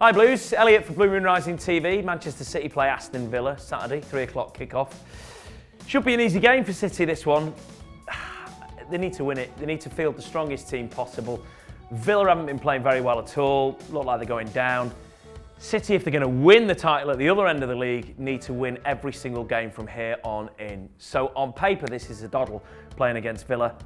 Hi Blues, Elliot for Blue Moon Rising TV. Manchester City play Aston Villa Saturday, 3 o'clock kick-off. Should be an easy game for City, this one. They need to win it. They need to field the strongest team possible. Villa haven't been playing very well at all. Look like they're going down. City, if they're going to win the title at the other end of the league, need to win every single game from here on in. So on paper, this is a doddle playing against Villa.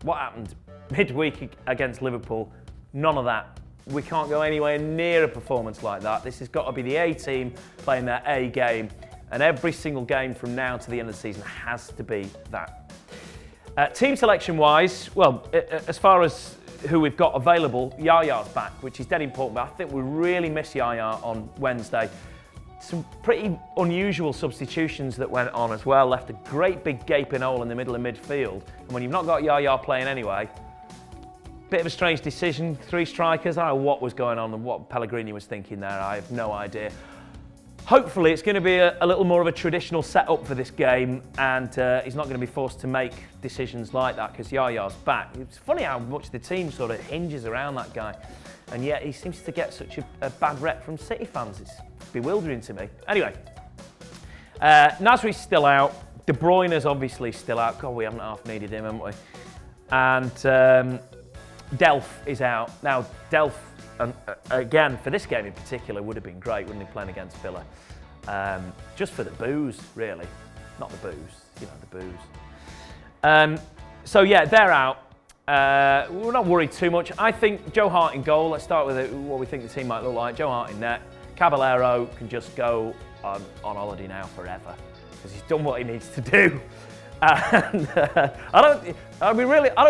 What happened midweek against Liverpool? None of that. We can't go anywhere near a performance like that. This has got to be the A team playing their A game. And every single game from now to the end of the season has to be that. Team selection-wise, well, as far as who we've got available, Yaya's back, which is dead important, but I think we really miss Yaya on Wednesday. Some pretty unusual substitutions that went on as well, left a great big gaping hole in the middle of midfield. And when you've not got Yaya playing anyway, bit of a strange decision, 3 strikers. I don't know what was going on and what Pellegrini was thinking there, I have no idea. Hopefully it's going to be a little more of a traditional setup for this game, and he's not going to be forced to make decisions like that because Yaya's back. It's funny how much the team sort of hinges around that guy, and yet he seems to get such a bad rep from City fans. It's bewildering to me. Anyway, Nasri's still out. De Bruyne's obviously still out. God, we haven't half needed him, haven't we? And Delph is out. Now, Delph, again, for this game in particular, would have been great, wouldn't he, playing against Villa? Just for the booze, really. Not the booze, you know, the booze. So, yeah, they're out. We're not worried too much. I think Joe Hart in goal. Let's start with what we think the team might look like. Joe Hart in net. Caballero can just go on holiday now forever because he's done what he needs to do. And I don't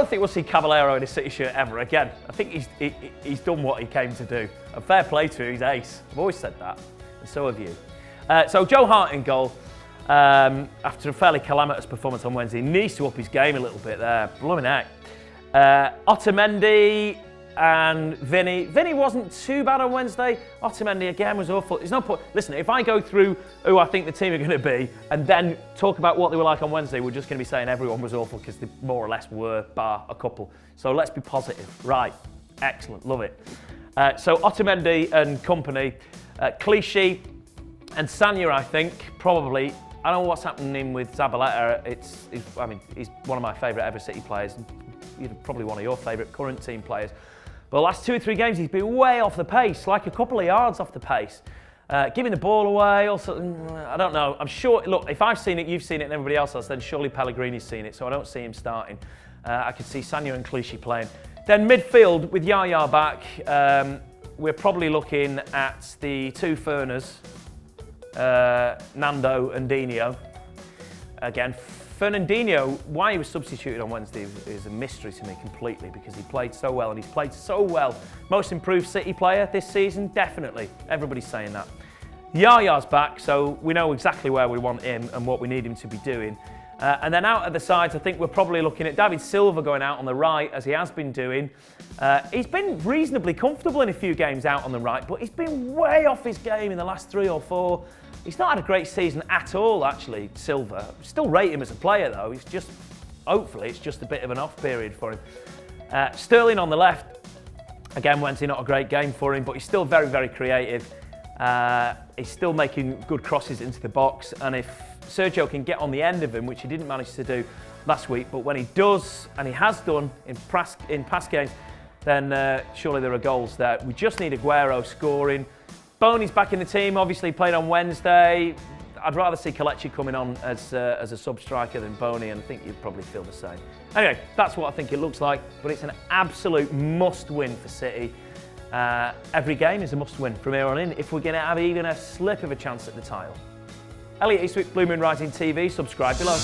think we'll see Caballero in a City shirt ever again. I think he's done what he came to do. And fair play to him, he's ace. I've always said that, and so have you. So Joe Hart in goal. After a fairly calamitous performance on Wednesday, he needs to up his game a little bit there. Blooming heck. Otamendi and Vinny. Vinny wasn't too bad on Wednesday. Otamendi again was awful. There's no point. Listen, if I go through who I think the team are going to be and then talk about what they were like on Wednesday, we're just going to be saying everyone was awful because they more or less were, bar a couple. So let's be positive. Right. Excellent. Love it. So Otamendi and company. Clichy and Sanya, I think, probably. I don't know what's happening with Zabaleta. He's one of my favourite ever City players. Probably one of your favourite current team players. But the last 2 or 3 games, he's been way off the pace, like a couple of yards off the pace. Giving the ball away, also, I don't know. I'm sure, look, if I've seen it, you've seen it, and everybody else has, then surely Pellegrini's seen it, so I don't see him starting. I could see Sanya and Clichy playing. Then midfield, with Yaya back, we're probably looking at the 2 Furners, Nando and Dino. Again, Fernandinho, why he was substituted on Wednesday is a mystery to me completely because he played so well and he's played so well. Most improved City player this season, definitely. Everybody's saying that. Yaya's back, so we know exactly where we want him and what we need him to be doing. And then out at the sides, I think we're probably looking at David Silva going out on the right, as he has been doing. He's been reasonably comfortable in a few games out on the right, but he's been way off his game in the last 3 or 4. He's not had a great season at all, actually, Silva. Still rate him as a player, though. He's just, hopefully, it's just a bit of an off period for him. Sterling on the left. Again, Wednesday, not a great game for him, but he's still very, very creative. He's still making good crosses into the box, and if Sergio can get on the end of him, which he didn't manage to do last week, but when he does, and he has done in past games, then surely there are goals there. We just need Aguero scoring. Boney's back in the team, obviously played on Wednesday. I'd rather see Kelechi coming on as a sub-striker than Boney, and I think you'd probably feel the same. Anyway, that's what I think it looks like, but it's an absolute must-win for City. Every game is a must-win from here on in if we're going to have even a slip of a chance at the title. Elliot Eastwick, Blue Moon Rising TV, subscribe below.